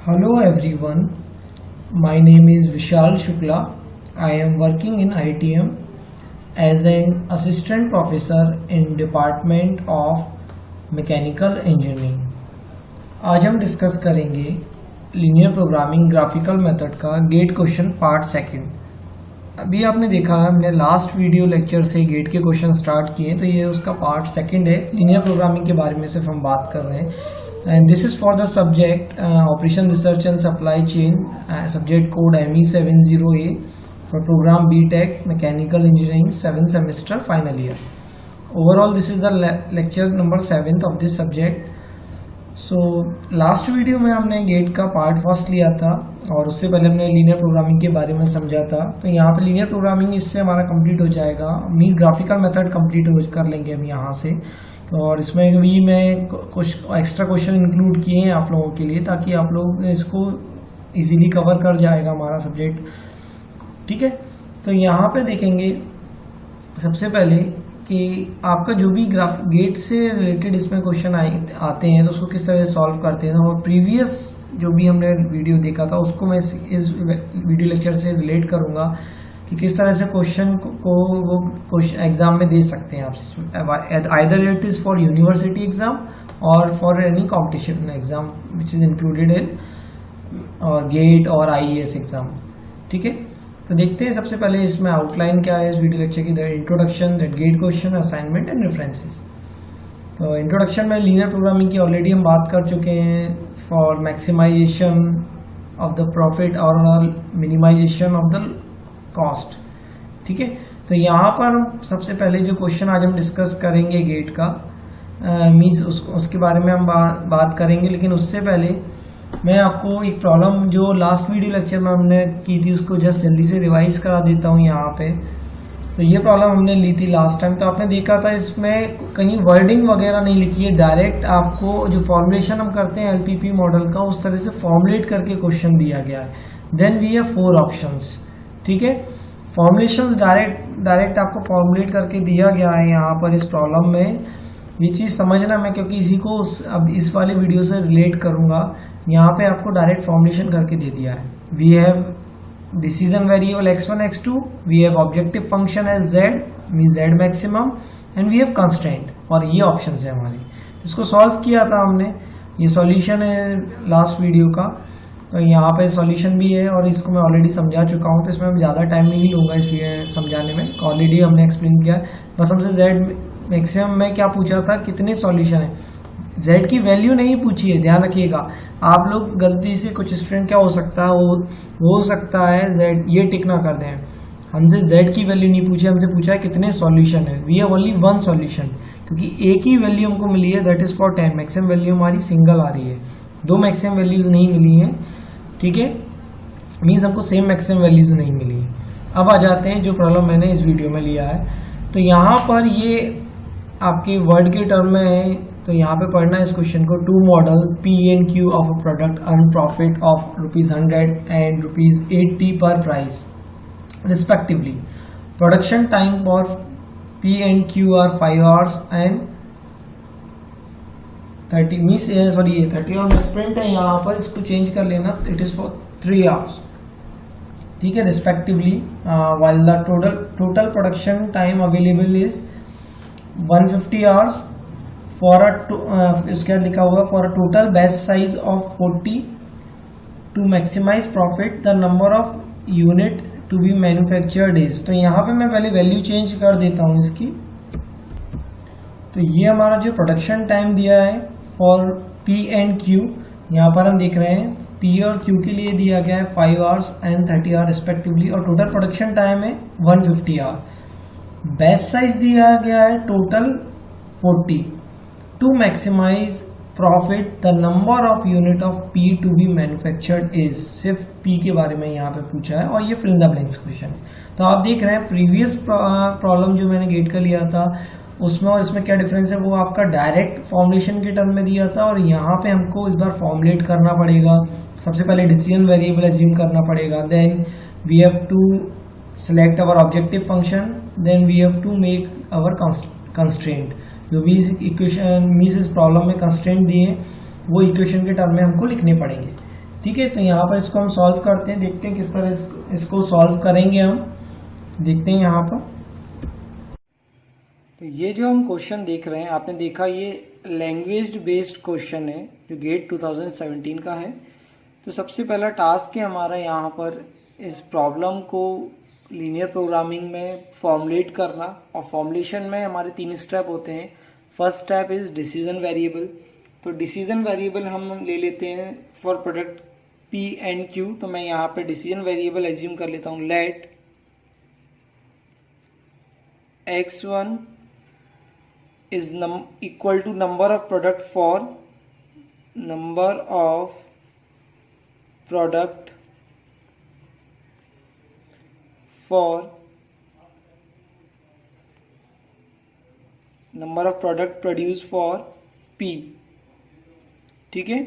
Hello everyone, my name is Vishal Shukla. I am working in ITM as an assistant professor in Department of Mechanical Engineering. आज हम discuss करेंगे linear programming graphical method का gate question part second. अभी आपने देखा हमने last video lecture से gate के क्वेश्चन स्टार्ट किए, तो ये उसका पार्ट सेकंड है। लीनियर प्रोग्रामिंग के बारे में सिर्फ हम बात कर रहे हैं and this is for the subject operation research and supply chain, subject code ME70A for program BTech mechanical engineering 7th semester final year. Overall this is the lecture number 7th of this subject. So last video में हमने gate का part first लिया था और उससे पहले हमने linear programming के बारे में समझा था। तो यहाँ पे लीनियर प्रोग्रामिंग इससे हमारा कंप्लीट हो जाएगा, मीन ग्राफिकल मेथड कंप्लीट कर लेंगे हम यहाँ से। और इसमें भी मैं कुछ एक्स्ट्रा क्वेश्चन इंक्लूड किए हैं आप लोगों के लिए, ताकि आप लोग इसको इजीली कवर कर जाएगा हमारा सब्जेक्ट। ठीक है, तो यहाँ पे देखेंगे सबसे पहले कि आपका जो भी गेट से रिलेटेड इसमें क्वेश्चन आते हैं तो उसको किस तरह से सॉल्व करते हैं। और प्रीवियस जो भी हमने वीडियो देखा था उसको मैं इस वीडियो लेक्चर से रिलेट करूँगा कि किस तरह से क्वेश्चन को वो क्वेश्चन एग्जाम में दे सकते हैं आप, either it is for university exam और for any competition exam which is included in और गेट और आईएएस एग्जाम। ठीक है, तो देखते हैं सबसे पहले इसमें आउटलाइन क्या है इस वीडियो लेक्चर की। Introduction, that GATE question, assignment and references. तो इंट्रोडक्शन में लीनियर प्रोग्रामिंग की ऑलरेडी हम बात कर चुके हैं, for maximization of the profit और मिनिमाइजेशन ऑफ द कॉस्ट। ठीक है, तो यहाँ पर सबसे पहले जो क्वेश्चन आज हम डिस्कस करेंगे गेट का मीन्स उसके बारे में हम बात करेंगे। लेकिन उससे पहले मैं आपको एक प्रॉब्लम जो लास्ट वीडियो लेक्चर में हमने की थी उसको जस्ट जल्दी से रिवाइज करा देता हूँ यहाँ पे। तो ये प्रॉब्लम हमने ली थी लास्ट टाइम, तो आपने देखा था इसमें कहीं वर्डिंग वगैरह नहीं लिखी है, डायरेक्ट आपको जो फॉर्मुलेशन हम करते हैं एलपीपी मॉडल का उस तरह से फॉर्मुलेट करके क्वेश्चन दिया गया है। Then we have 4 options. ठीक है, फॉर्मुलेशंस डायरेक्ट आपको फॉर्मुलेट करके दिया गया है यहाँ पर इस प्रॉब्लम में। ये चीज समझना मैं क्योंकि इसी को अब इस वाले वीडियो से रिलेट करूंगा। यहाँ पे आपको डायरेक्ट फॉर्मुलेशन करके दे दिया है। We have decision variable x1 x2, we have objective function as z mean z maximum, and we have constraint, और ये ऑप्शन है हमारे। इसको सॉल्व किया था हमने, ये सॉल्यूशन है लास्ट वीडियो का। तो यहाँ पे सॉल्यूशन भी है और इसको मैं ऑलरेडी समझा चुका हूँ, तो इसमें ज़्यादा टाइम नहीं लूँगा इस समझाने में, ऑलरेडी हमने एक्सप्लेन किया है। बस हमसे z मैक्सिमम में क्या पूछा था, कितने सॉल्यूशन है, z की वैल्यू नहीं पूछी है, ध्यान रखिएगा। आप लोग गलती से कुछ स्टूडेंट क्या हो सकता है, हो सकता है z ये टिक ना कर दें, हमसे z की वैल्यू नहीं पूछी, हमसे पूछा है कितने सॉल्यूशन है। वी हैव ओनली 1 सॉल्यूशन, क्योंकि एक ही वैल्यू हमको मिली है, that is for 10। Maximum value हमारी सिंगल आ रही है, 2 मैक्सिमम वैल्यूज नहीं मिली है। ठीक है, मीन्स हमको सेम मैक्सिमम वैल्यूज नहीं मिली है। अब आ जाते हैं जो प्रॉब्लम मैंने इस वीडियो में लिया है। तो यहाँ पर ये आपके वर्ड के टर्म में है, तो यहाँ पे पढ़ना है इस क्वेश्चन को। 2 model P and Q of a product earn profit of ₹100 and ₹80 per price respectively. Production time for P and Q are 5 hours and 30 means sorry ये 30 और स्प्रिंट है, यहाँ पर इसको चेंज कर लेना, इट इज फॉर 3 hours। ठीक है, respectively while the total production time available is 150 hours for इसके लिखा हुआ for a total batch size of 40 to maximize profit the number of unit to be manufactured is. तो यहाँ पे मैं पहले वैल्यू चेंज कर देता हूँ इसकी। तो ये हमारा जो प्रोडक्शन टाइम दिया है फॉर P एंड Q, यहाँ पर हम देख रहे हैं P और Q के लिए दिया गया है 5 hours एंड 30 hours रिस्पेक्टिवली, और टोटल प्रोडक्शन टाइम है 150 hour। बैच साइज दिया गया है total 40 to maximize profit the number of unit of P to be manufactured is. सिर्फ P के बारे में यहाँ पे पूछा है, और ये fill in the blanks question. तो आप देख रहे हैं प्रीवियस प्रॉब्लम जो मैंने गेट का लिया था उसमें और इसमें क्या डिफरेंस है, वो आपका डायरेक्ट फॉर्मुलेशन के टर्म में दिया था, और यहाँ पे हमको इस बार फॉर्मुलेट करना पड़ेगा। सबसे पहले डिसीजन वेरिएबल एज्यूम करना पड़ेगा, then we have to select our objective function, then we have to make our constraint. जो भी इक्वेशन मीन्स इस प्रॉब्लम में कंस्ट्रेंट दिए वो इक्वेशन के टर्म में हमको लिखने पड़ेंगे। ठीक है, तो यहाँ पर इसको हम सॉल्व करते हैं, देखते हैं किस तरह इसको सॉल्व करेंगे हम, देखते हैं यहाँ पर। तो ये जो हम क्वेश्चन देख रहे हैं, आपने देखा ये लैंग्वेज बेस्ड क्वेश्चन है जो गेट 2017 का है। तो सबसे पहला टास्क है हमारा यहाँ पर इस प्रॉब्लम को लीनियर प्रोग्रामिंग में फॉर्मुलेट करना, और फॉर्मुलेशन में हमारे 3 स्टेप होते हैं। First step is decision variable. तो डिसीजन वेरिएबल हम ले लेते हैं for product P and Q. तो मैं यहाँ पे डिसीजन वेरिएबल एज्यूम कर लेता हूँ, late x1 is equal to number of product for number of product for number of product produced for P, ठीक है।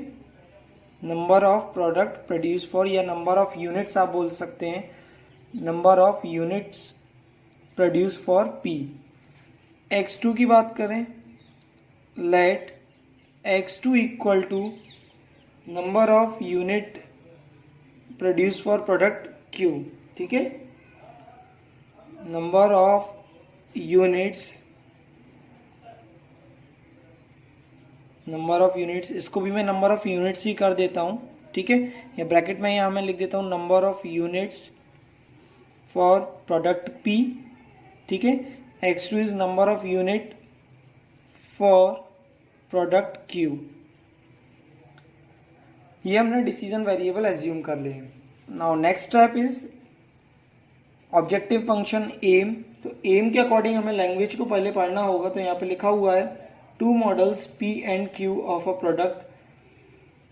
Number of product produce for, या नंबर ऑफ यूनिट्स आप बोल सकते हैं, number of units produce for P। x2 की बात करें, let x2 equal to number of unit produce for product Q, ठीक है। Number of units, number of units, इसको भी मैं नंबर ऑफ यूनिट्स ही कर देता हूं, ठीक है। या ब्रैकेट में यहां मैं लिख देता हूं number of units for product P, ठीक है। x2 is number of unit for product Q। ये हमने डिसीजन वेरिएबल एज्यूम कर लिए। Now next step is objective function M. तो एम के अकॉर्डिंग हमें लैंग्वेज को पहले पढ़ना होगा। तो यहाँ पे लिखा हुआ है 2 models P and Q of a product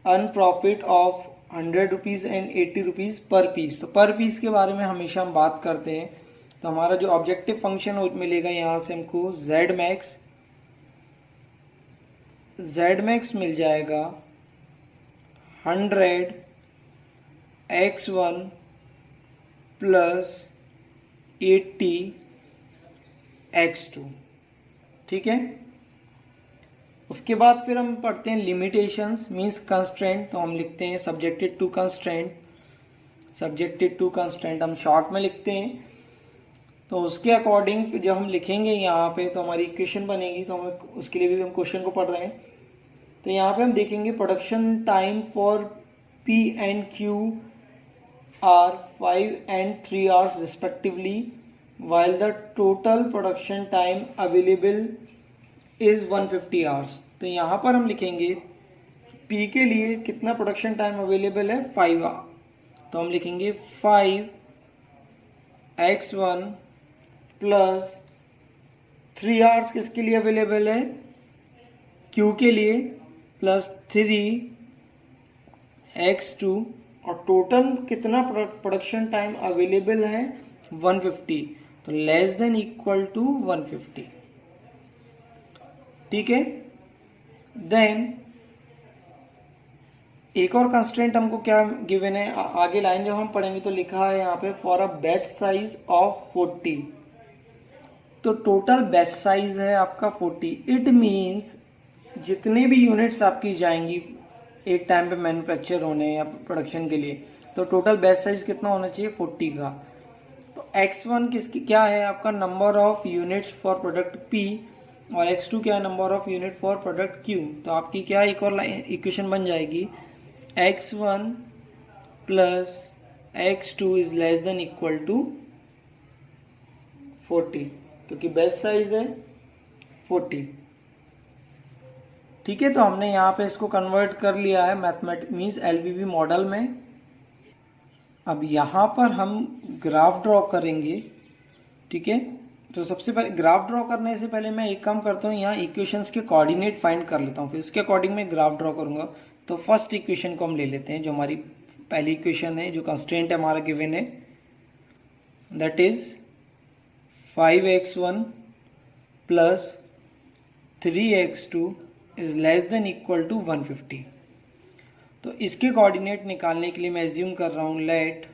earn profit of 100 rupees and 80 rupees per piece। तो पर पीस के बारे में हमेशा हम बात करते हैं। तो हमारा जो ऑब्जेक्टिव फंक्शन मिलेगा यहाँ से हमको Z max मिल जाएगा 100 x1 प्लस 80 x2, ठीक है। उसके बाद फिर हम पढ़ते हैं लिमिटेशंस मींस कंस्ट्रेंट। तो हम लिखते हैं subjected to constraint, subjected to constraint हम शॉर्ट में लिखते हैं। तो उसके अकॉर्डिंग फिर जब हम लिखेंगे यहाँ पे तो हमारी इक्वेशन बनेगी। तो हमें उसके लिए भी हम क्वेश्चन को पढ़ रहे हैं। तो यहाँ पे हम देखेंगे production time for P and Q are 5 and 3 hours respectively, while the total production time available is 150 hours। तो यहाँ पर हम लिखेंगे P के लिए कितना प्रोडक्शन टाइम अवेलेबल है 5 आवर। तो हम लिखेंगे 5 x1 प्लस 3 आवर्स किसके लिए अवेलेबल है, Q के लिए, प्लस 3 x2, और टोटल कितना प्रोडक्शन टाइम अवेलेबल है 150। तो लेस देन इक्वल टू 150, ठीक है। देन एक और कंस्ट्रेंट हमको क्या गिवन है, आगे लाइन जब हम पढ़ेंगे तो लिखा है यहाँ पे for a batch size of 40। तो टोटल बैच साइज है आपका 40। इट मींस जितने भी यूनिट्स आपकी जाएंगी एक टाइम पे मैन्युफैक्चर होने या प्रोडक्शन के लिए, तो टोटल बैच साइज कितना होना चाहिए 40 का। तो x1 किसकी क्या है आपका number of units for product P, और x2 क्या है number of unit for product Q। तो आपकी क्या एक और इक्वेशन बन जाएगी x1 plus x2 is less than equal to 40, क्योंकि बेस्ट साइज है 40, ठीक है। तो हमने यहाँ पे इसको कन्वर्ट कर लिया है मैथमेटिक मींस LBB मॉडल में। अब यहाँ पर हम ग्राफ ड्रॉ करेंगे, ठीक है। तो सबसे पहले ग्राफ ड्रॉ करने से पहले मैं एक काम करता हूँ, यहाँ इक्वेशंस के कोऑर्डिनेट फाइंड कर लेता हूँ, फिर इसके अकॉर्डिंग मैं ग्राफ ड्रॉ करूंगा। तो फर्स्ट इक्वेशन को हम ले लेते हैं, जो हमारी पहली इक्वेशन है, जो कंस्ट्रेंट है हमारा गिवन है, that is 5x1 plus 3x2 is less than equal to 150। तो इसके कोऑर्डिनेट निकालने के लिए मैं एज्यूम कर रहा हूं लेट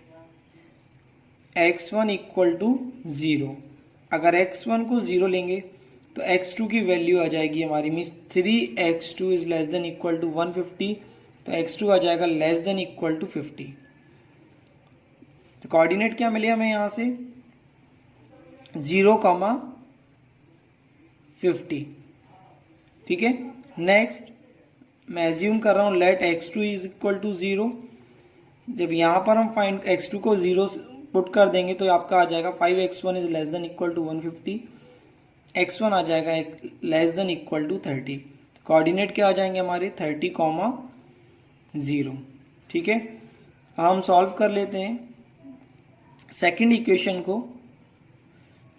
x1 इक्वल टू 0। अगर x1 को 0 लेंगे तो x2 की वैल्यू आ जाएगी हमारी means 3x2 is less than equal to 150, तो x2 आ जाएगा लेस देन इक्वल टू 50। तो कोऑर्डिनेट क्या मिले हमें यहाँ से 0,50। ठीक है। नेक्स्ट मैं एज्यूम कर रहा हूँ late x2 is equal to 0। जब यहाँ पर हम फाइंड x2 को 0 पुट कर देंगे तो आपका आ जाएगा 5x1 is less than equal to 150, x1 आ जाएगा less than equal to 30। Coordinate क्या आ जाएंगे हमारे 30,0। ठीक है। हम सॉल्व कर लेते हैं सेकंड इक्वेशन को,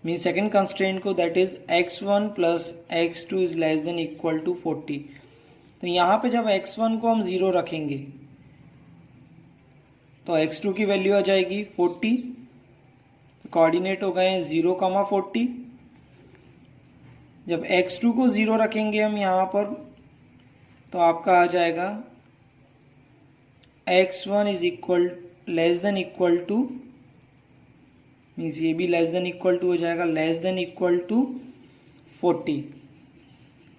मीन सेकंड कंस्ट्रेंट को, that is x1 plus x2 is less than equal to 40। तो यहाँ पे जब x1 को हम 0 रखेंगे तो x2 की वैल्यू आ जाएगी 40। कोऑर्डिनेट हो गए 0,40। जब x2 को 0 रखेंगे हम यहाँ पर तो आपका आ जाएगा x1 is equal less than equal to, means ये भी लेस देन इक्वल टू हो जाएगा लेस देन इक्वल टू 40।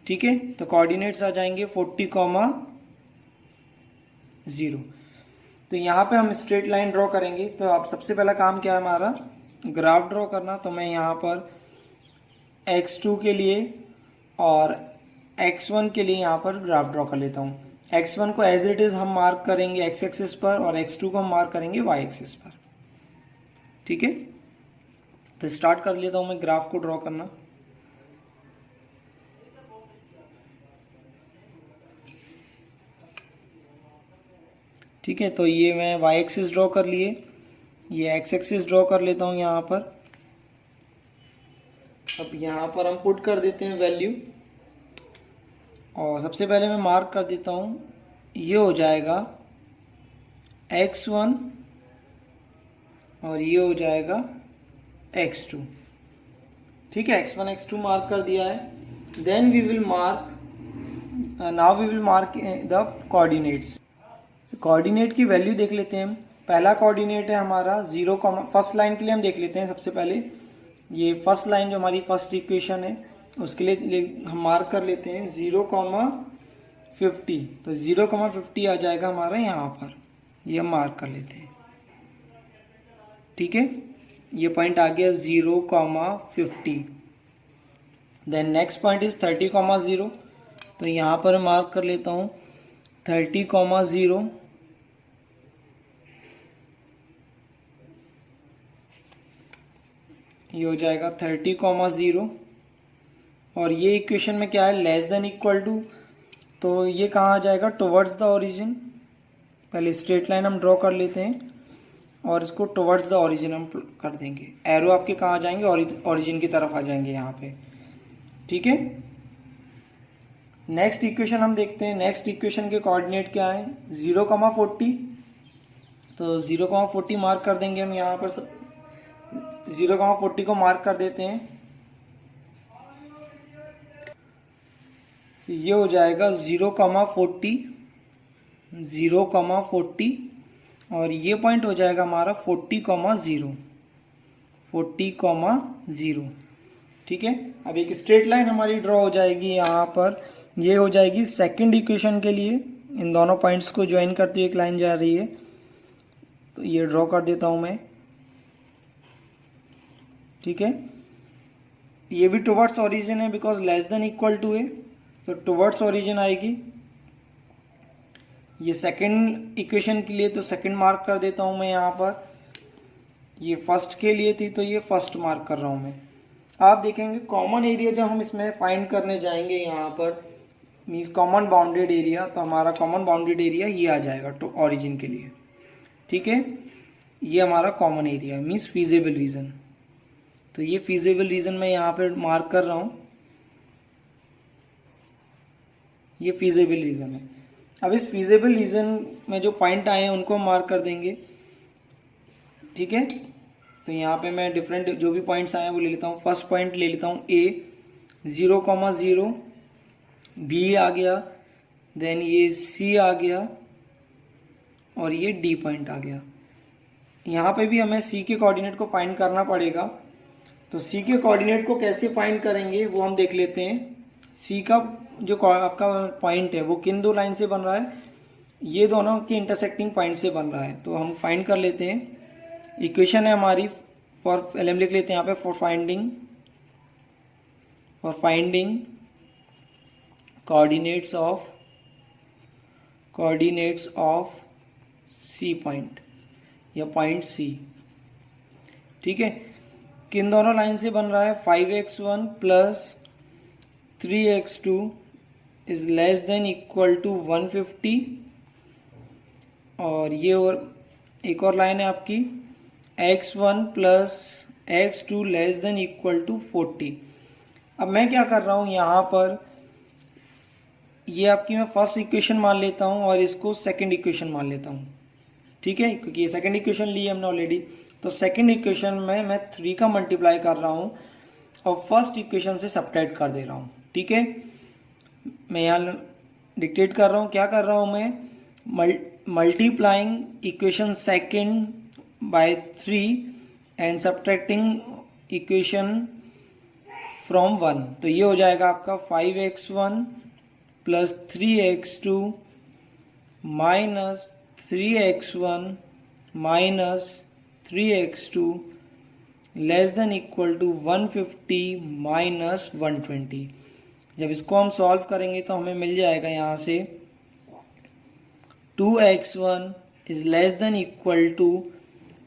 ठीक है। तो कोऑर्डिनेट्स आ जाएंगे 40,0। तो यहाँ पे हम स्ट्रेट लाइन ड्रॉ करेंगे। तो आप सबसे पहला काम क्या है हमारा ग्राफ ड्रॉ करना। तो मैं यहाँ पर x2 के लिए और x1 के लिए यहाँ पर ग्राफ ड्रॉ कर लेता हूँ। x1 को एज इट इज हम मार्क करेंगे x एक्सिस पर और x2 को हम मार्क करेंगे y एक्सिस पर। ठीक है। तो स्टार्ट कर लेता हूँ मैं ग्राफ को ड्रॉ करना। ठीक है। तो ये मैं y एक्सिस ड्रॉ कर लिए, ये x एक्सिस ड्रॉ कर लेता हूँ यहाँ पर। अब यहाँ पर हम पुट कर देते हैं वैल्यू और सबसे पहले मैं मार्क कर देता हूँ, ये हो जाएगा x1 और ये हो जाएगा x2। ठीक है। x1 x2 मार्क कर दिया है। Then we will mark, now we will mark the coordinates. Coordinate की वैल्यू देख लेते हैं हम। पहला कोऑर्डिनेट है हमारा 0, फर्स्ट लाइन के लिए हम देख लेते हैं सबसे पहले। ये फर्स्ट लाइन जो हमारी फर्स्ट इक्वेशन है उसके लिए हम मार्क कर लेते हैं 0,50। तो 0,50 आ जाएगा हमारा यहाँ पर, ये हम मार्क कर लेते हैं। ठीक है। ये पॉइंट आ गया 0,50। Then next point is 30,0। तो यहाँ पर मार्क कर लेता हूँ 30,0। ये हो जाएगा 30,0 और ये इक्वेशन में क्या है लेस देन इक्वल टू। तो ये कहाँ आ जाएगा टुवर्ड्स द ओरिजिन। पहले स्ट्रेट लाइन हम ड्रॉ कर लेते हैं और इसको टुवर्ड्स द ओरिजिन हम कर देंगे। एरो आपके कहाँ आ जाएंगे ओरिजिन की तरफ आ जाएंगे यहाँ पे। ठीक है। नेक्स्ट इक्वेशन हम देखते हैं। नेक्स्ट इक्वेशन के कोऑर्डिनेट क्या है 0,40। तो 0,40 मार्क कर देंगे हम यहाँ पर। 0,40 को मार्क कर देते हैं। तो ये हो जाएगा 0,40 और ये पॉइंट हो जाएगा हमारा 40,0। ठीक है। अब एक स्ट्रेट लाइन हमारी ड्रॉ हो जाएगी यहाँ पर। ये हो जाएगी सेकंड इक्वेशन के लिए। इन दोनों पॉइंट्स को ज्वाइन करते हुए एक लाइन जा रही है। तो ये ड्रॉ कर देता हूँ मैं। ठीक है। ये भी टुवर्ड्स ओरिजिन है because less than equal to है, तो टुवर्ड्स ओरिजिन आएगी। ये सेकंड इक्वेशन के लिए तो सेकंड मार्क कर देता हूं मैं यहाँ पर। ये फर्स्ट के लिए थी तो ये फर्स्ट मार्क कर रहा हूं मैं। आप देखेंगे कॉमन एरिया जब हम इसमें फाइंड करने जाएंगे यहाँ पर, मीन्स कॉमन बाउंडेड एरिया, तो हमारा कॉमन बाउंडेड एरिया ये आ जाएगा टू ओरिजिन के लिए। ठीक है। ये हमारा common area means feasible region. तो ये फीजेबल रीजन मैं यहाँ पे मार्क कर रहा हूँ। ये फीजेबल रीजन है। अब इस फीजेबल रीजन में जो पॉइंट आए हैं उनको हम मार्क कर देंगे। ठीक है। तो यहाँ पे मैं डिफरेंट जो भी पॉइंट्स आए हैं वो ले लेता हूँ। फर्स्ट पॉइंट ले लेता हूँ A 0,0, B आ गया, देन ये C आ गया और ये D पॉइंट आ गया। यहाँ पे भी हमें C के कोऑर्डिनेट को फाइंड करना पड़ेगा। तो C के कोऑर्डिनेट को कैसे फाइंड करेंगे वो हम देख लेते हैं। C का जो आपका पॉइंट है वो किन दो लाइन से बन रहा है, ये दोनों के इंटरसेक्टिंग पॉइंट से बन रहा है। तो हम फाइंड कर लेते हैं। इक्वेशन है हमारी फॉर, पहले हम लिख लेते हैं यहाँ पे for finding coordinates of C point या पॉइंट सी। ठीक है, किन दोनों लाइन से बन रहा है? 5x1 plus 3x2 is less than equal to 150, और ये और एक और लाइन है आपकी x1 plus x2 less than equal to 40। अब मैं क्या कर रहा हूं यहाँ पर, ये आपकी मैं फर्स्ट इक्वेशन मान लेता हूं और इसको सेकंड इक्वेशन मान लेता हूं। ठीक है, क्योंकि ये सेकंड इक्वेशन ली हमने ऑलरेडी। तो सेकंड इक्वेशन में मैं 3 का मल्टीप्लाई कर रहा हूं और फर्स्ट इक्वेशन से सब्ट्रैक्ट कर दे रहा हूं। ठीक है, मैं यहाँ डिक्टेट कर रहा हूं, क्या कर रहा हूं मैं, multiplying equation second by 3 and subtracting equation from 1। तो ये हो जाएगा आपका 5x1 plus 3x2 minus 3x1 minus 3x2 less than equal to 150 minus 120। जब इसको हम सॉल्व करेंगे तो हमें मिल जाएगा यहाँ से 2x1 is less than equal to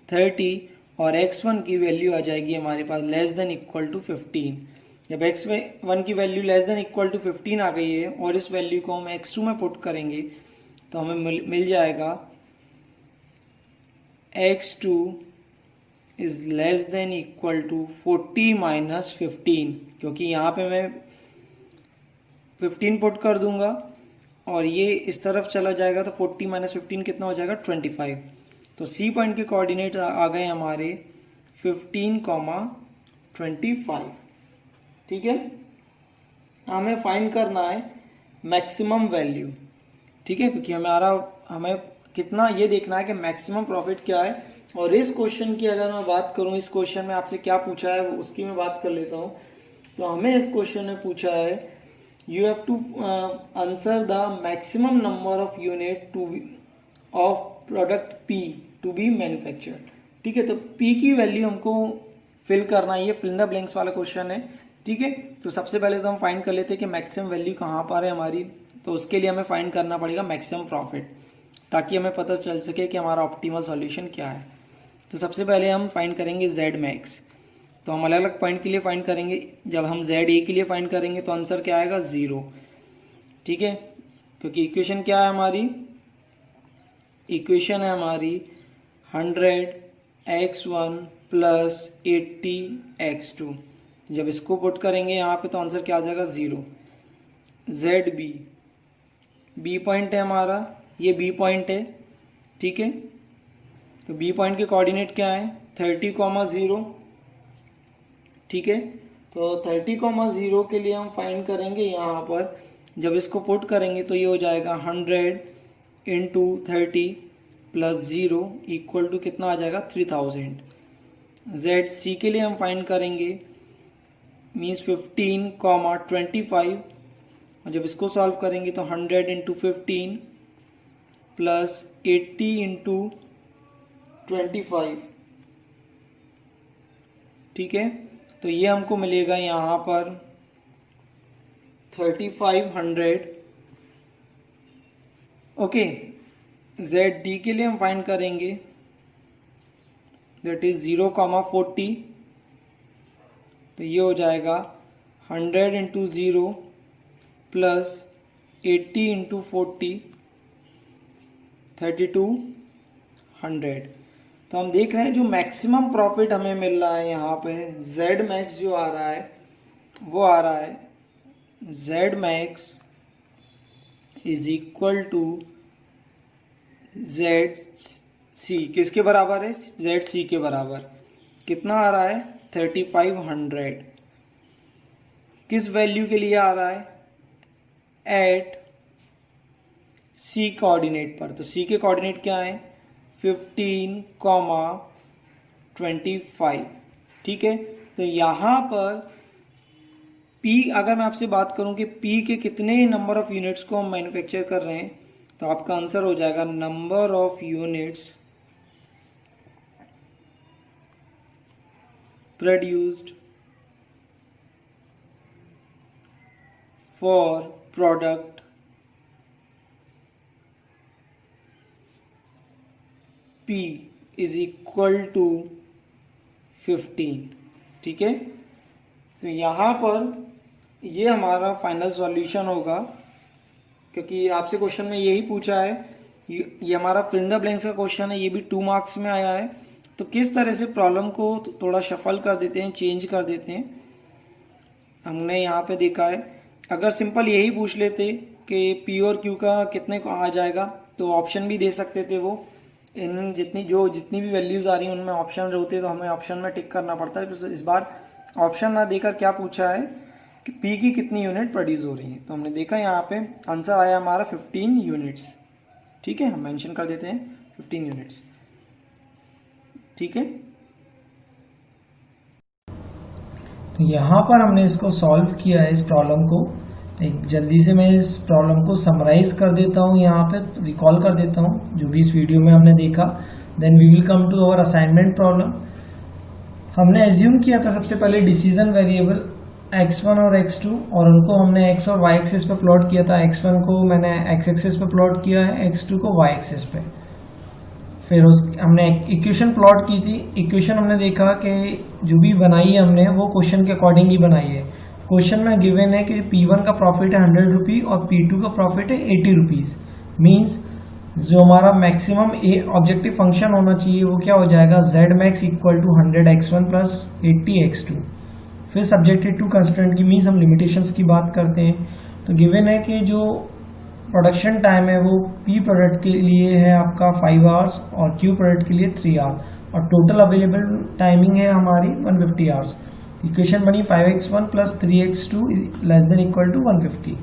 30 और x1 की वैल्यू आ जाएगी हमारे पास लेस देन इक्वल टू 15। जब x1 की value less than equal to 15 आ गई है और इस वैल्यू को हम x2 में पुट करेंगे तो हमें मिल जाएगा x2 is less than equal to 40 minus 15, क्योंकि यहाँ पे मैं 15 पुट कर दूंगा और ये इस तरफ चला जाएगा तो 40 माइनस 15 कितना हो जाएगा 25। तो सी पॉइंट के कोऑर्डिनेट आ गए हमारे 15,25। ठीक है, हमें फाइंड करना है मैक्सिमम वैल्यू। ठीक है, क्योंकि हमें कितना ये देखना है कि मैक्सिमम प्रॉफिट क्या है। और इस क्वेश्चन की अगर मैं बात करूं, इस क्वेश्चन में आपसे क्या पूछा है उसकी मैं बात कर लेता हूं। तो हमें इस क्वेश्चन में पूछा है you have to answer the maximum number of unit of product P to be manufactured. ठीक है, तो पी की वैल्यू हमको फिल करना है, ये फिल इन द ब्लैंक्स वाला क्वेश्चन है। ठीक है, तो सबसे पहले तो हम फाइंड कर लेते हैं कि मैक्सिमम वैल्यू कहाँ पर है हमारी। तो उसके लिए हमें फाइंड करना पड़ेगा मैक्सिमम प्रॉफिट, ताकि हमें पता चल सके कि हमारा ऑप्टिमल सॉल्यूशन क्या है। तो सबसे पहले हम फाइंड करेंगे जेड मैक्स। तो हम अलग अलग पॉइंट के लिए फाइंड करेंगे। जब हम जेड ए के लिए फाइंड करेंगे तो आंसर क्या आएगा 0। ठीक है, क्योंकि इक्वेशन क्या है हमारी, इक्वेशन है हमारी 100x1 प्लस 80x2। जब इसको पुट करेंगे यहाँ पे तो आंसर क्या आ जाएगा 0। जेड बी पॉइंट है हमारा, ये बी पॉइंट है। ठीक है, तो बी पॉइंट के कोऑर्डिनेट क्या है 30,0। ठीक है, तो 30,0 के लिए हम फाइंड करेंगे यहाँ पर, जब इसको पुट करेंगे तो ये हो जाएगा 100 इंटू 30 प्लस 0 इक्वल टू कितना आ जाएगा 3000। जेड सी के लिए हम फाइंड करेंगे मीन्स 15,25, और जब इसको सॉल्व करेंगे तो 100 इंटू 15 प्लस 80 इंटू 25। ठीक है, तो ये हमको मिलेगा यहाँ पर 3500। ओके, जेड डी के लिए हम फाइंड करेंगे दैट इज 0,40। तो ये हो जाएगा 100 इंटू 0 प्लस 80 इंटू 40 3200। तो हम देख रहे हैं जो मैक्सिमम प्रॉफिट हमें मिल रहा है यहाँ पे जेड मैक्स जो आ रहा है वो आ रहा है Z max is equal to Z C. किसके बराबर है? जेड सी के बराबर। कितना आ रहा है 3500। किस वैल्यू के लिए आ रहा है? एट सी कोऑर्डिनेट पर। तो सी के कोऑर्डिनेट क्या है 15,25। ठीक है, तो यहां पर P, अगर मैं आपसे बात करूं कि P के कितने नंबर ऑफ यूनिट्स को हम मैन्युफैक्चर कर रहे हैं, तो आपका आंसर हो जाएगा number of units produced for product P is equal to 15। ठीक है, तो यहाँ पर ये हमारा फाइनल सॉल्यूशन होगा, क्योंकि आपसे क्वेश्चन में यही पूछा है। ये हमारा फिल इन द ब्लैंक्स का क्वेश्चन है, ये भी 2 मार्क्स में आया है। तो किस तरह से प्रॉब्लम को थोड़ा शफल कर देते हैं, चेंज कर देते हैं, हमने यहाँ पे देखा है। अगर सिंपल यही पूछ लेते कि P और Q का कितने को आ जाएगा, तो ऑप्शन भी दे सकते थे वो। इन जितनी भी वैल्यूज आ रही हैं उनमें ऑप्शन होते, तो हमें ऑप्शन में टिक करना पड़ता है। तो इस बार ऑप्शन ना देकर क्या पूछा है कि P की कितनी यूनिट प्रोड्यूस हो रही है। तो हमने देखा यहाँ पे आंसर आया हमारा 15 यूनिट्स। ठीक है, हम मेंशन कर देते हैं 15 यूनिट्स। ठीक है, तो यहाँ पर हमने इसको सॉल्व किया है, इस प्रॉब्लम को। एक जल्दी से मैं इस प्रॉब्लम को समराइज कर देता हूँ, यहाँ पे रिकॉल कर देता हूँ जो भी इस वीडियो में हमने देखा। Then we will come to our assignment problem. हमने एज्यूम किया था सबसे पहले डिसीजन वेरिएबल x1 और x2, और उनको हमने x और y एक्सिस पे प्लॉट किया था। x1 को मैंने x एक्सिस पे प्लॉट किया है, x2 को y एक्सिस पे। फिर हमने इक्वेशन प्लॉट की थी। इक्वेशन हमने देखा कि जो भी बनाई है हमने वो क्वेश्चन के अकॉर्डिंग ही बनाई है। क्वेश्चन में गिवन है कि P1 का प्रॉफिट है 100 रुपी और P2 का प्रॉफिट है 80 रुपीज। मीन्स जो हमारा मैक्सिमम ऑब्जेक्टिव फंक्शन होना चाहिए वो क्या हो जाएगा, z max equal to 100x1 plus 80x2। फिर सब्जेक्टेड टू कंस्ट्रेंट की, मीन्स हम लिमिटेशंस की बात करते हैं। तो गिवन है कि जो प्रोडक्शन टाइम है वो P प्रोडक्ट के लिए है आपका 5 आवर्स और Q प्रोडक्ट के लिए 3 आवर्स, और टोटल अवेलेबल टाइमिंग है हमारी 150 आवर्स। इक्वेशन बनी 5x1 plus 3x2 less than equal to 150।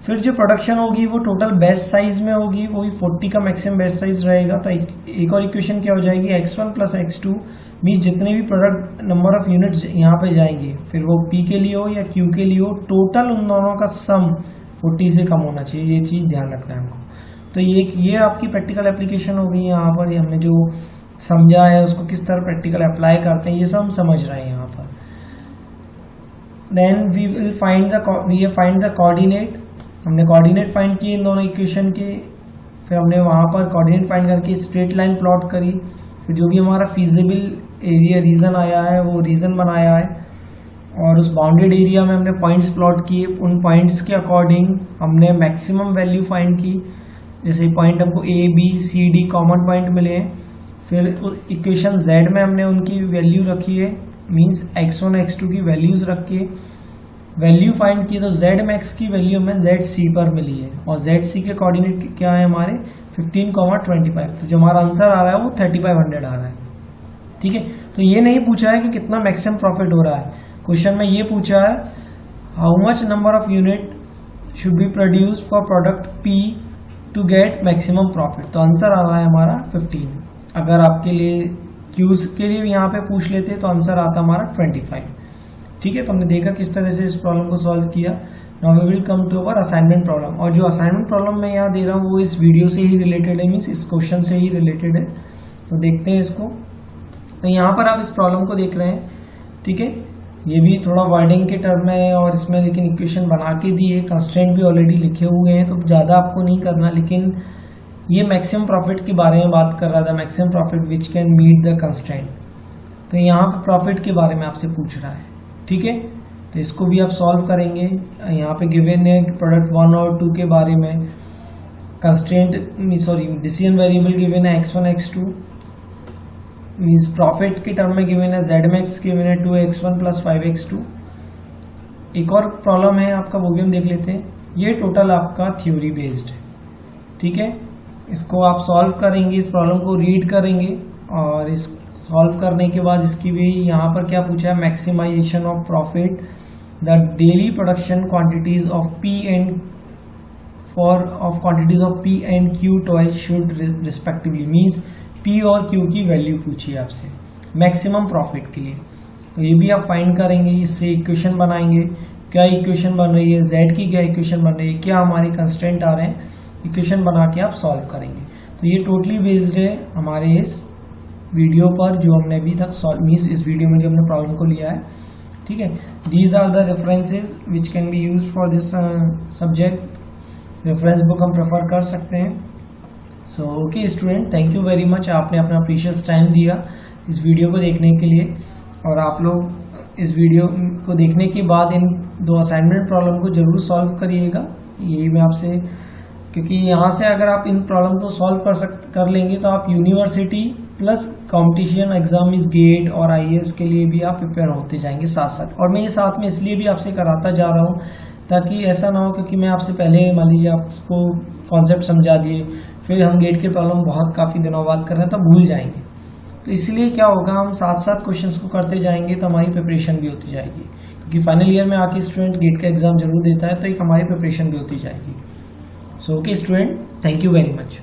फिर जो प्रोडक्शन होगी वो टोटल बेस्ट साइज में होगी, वो भी 40 का मैक्सिमम बेस्ट साइज रहेगा। तो एक और इक्वेशन क्या हो जाएगी, x1 प्लस x2 मीन जितने भी प्रोडक्ट नंबर ऑफ यूनिट्स यहाँ पे जाएंगे, फिर वो P के लिए हो या Q के लिए हो, टोटल उन दोनों का सम 40 से कम होना चाहिए। ये चीज ध्यान रखना है हमको। तो ये आपकी प्रैक्टिकल एप्लीकेशन हो गई। यहाँ पर हमने जो समझा है उसको किस तरह प्रैक्टिकल अप्लाई करते हैं ये सब हम समझ रहे हैं यहाँ पर। Then we will find the coordinate. हमने कोऑर्डिनेट फाइंड किए इन दोनों इक्वेशन के। फिर हमने वहाँ पर कोऑर्डिनेट फाइंड करके स्ट्रेट लाइन प्लॉट करी। फिर जो भी हमारा फीजिबल एरिया रीजन आया है वो रीजन बनाया है, और उस बाउंडेड एरिया में हमने पॉइंट्स प्लॉट किए। उन पॉइंट्स के अकॉर्डिंग हमने मैक्सिमम वैल्यू फाइंड की। जैसे पॉइंट हमको A B C D common point मिले हैं। फिर इक्वेशन Z में हमने उनकी वैल्यू रखी है, मींस x1 x2 की वैल्यूज रख के वैल्यू फाइंड की। तो Z मैक्स की वैल्यू हमें ZC पर मिली है, और ZC के कोऑर्डिनेट क्या है हमारे 15,25। तो जो हमारा आंसर आ रहा है वो 3500 आ रहा है। ठीक है, तो ये नहीं पूछा है कि कितना मैक्सिमम प्रॉफिट हो रहा है। क्वेश्चन में ये पूछा है how much number of unit should be produce for product P to get maximum profit. तो आंसर आ रहा है हमारा 15। अगर आपके लिए क्यूज के लिए यहाँ पे पूछ लेते तो आंसर आता हमारा 25। ठीक है, तो हमने देखा किस तरह से इस प्रॉब्लम को सॉल्व किया। Now we will come to our assignment problem. और जो असाइनमेंट प्रॉब्लम मैं यहाँ दे रहा हूँ वो इस वीडियो से ही रिलेटेड है, मीन्स इस क्वेश्चन से ही रिलेटेड है। तो देखते हैं इसको। तो यहाँ पर आप इस प्रॉब्लम को देख रहे हैं। ठीक है, ये भी थोड़ा वर्डिंग के टर्म में है, और इसमें लेकिन इक्वेशन बना के दी है, कंस्ट्रेंट भी ऑलरेडी लिखे हुए हैं, तो ज़्यादा आपको नहीं करना। लेकिन ये मैक्सिमम प्रॉफिट के बारे में बात कर रहा था, maximum profit which can meet the constraint. तो यहाँ पर प्रॉफिट के बारे में आपसे पूछ रहा है। ठीक है, तो इसको भी आप सॉल्व करेंगे। यहाँ पे गिवन है प्रोडक्ट 1 और 2 के बारे में। कंस्ट्रेंट डिसीजन वेरिएबल गिवन है x1 x2, मीन्स प्रॉफिट के टर्म में गिवन है Z मैक्स गिवन है 2x1 प्लस 5x2। एक और प्रॉब्लम है आपका, वो भी हम देख लेते हैं। ये टोटल आपका थ्योरी बेस्ड है। ठीक है, इसको आप सॉल्व करेंगे, इस प्रॉब्लम को रीड करेंगे, और इस सॉल्व करने के बाद इसकी भी यहाँ पर क्या पूछा है, maximization of profit the daily production quantities of P and Q toys should respectively, means P और Q की वैल्यू पूछी आपसे मैक्सिमम प्रॉफिट के लिए। तो ये भी आप फाइंड करेंगे, इससे इक्वेशन बनाएंगे। क्या इक्वेशन बन रही है, Z की क्या इक्वेशन बन रही है, क्या हमारे कंस्टेंट आ रहे हैं, इक्वेशन बना के आप सॉल्व करेंगे। तो ये टोटली बेस्ड है हमारे इस वीडियो पर जो हमने अभी तक सॉल्व मीन्स इस वीडियो में जो हमने प्रॉब्लम को लिया है, ठीक है। These are the references which can be use for this subject. Reference book हम प्रेफर कर सकते हैं। So okay student, thank you very much, आपने अपना प्रीशियस टाइम दिया इस वीडियो को देखने के लिए। और आप लोग इस वीडियो को देखने के बाद इन 2 असाइनमेंट प्रॉब्लम को जरूर सॉल्व करिएगा। यही मैं आपसे, क्योंकि यहाँ से अगर आप इन प्रॉब्लम को सॉल्व कर लेंगे तो आप यूनिवर्सिटी प्लस कंपटीशन एग्जाम इस गेट और आईएएस के लिए भी आप प्रिपेयर होते जाएंगे साथ साथ। और मैं ये साथ में इसलिए भी आपसे कराता जा रहा हूँ ताकि ऐसा ना हो क्योंकि मैं आपसे पहले मान लीजिए आपको कॉन्सेप्ट समझा दिए, फिर हम गेट के प्रॉब्लम बहुत काफ़ी दिनों बाद कर रहे हैं तो भूल जाएंगे। तो इसलिए क्या होगा, हम साथ साथ क्वेश्चंस को करते जाएंगे तो हमारी प्रिपरेशन भी होती जाएगी। क्योंकि फाइनल ईयर में आके स्टूडेंट गेट का एग्जाम जरूर देता है, तो एक हमारी प्रिपरेशन भी होती जाएगी। सो okay student, thank you very much.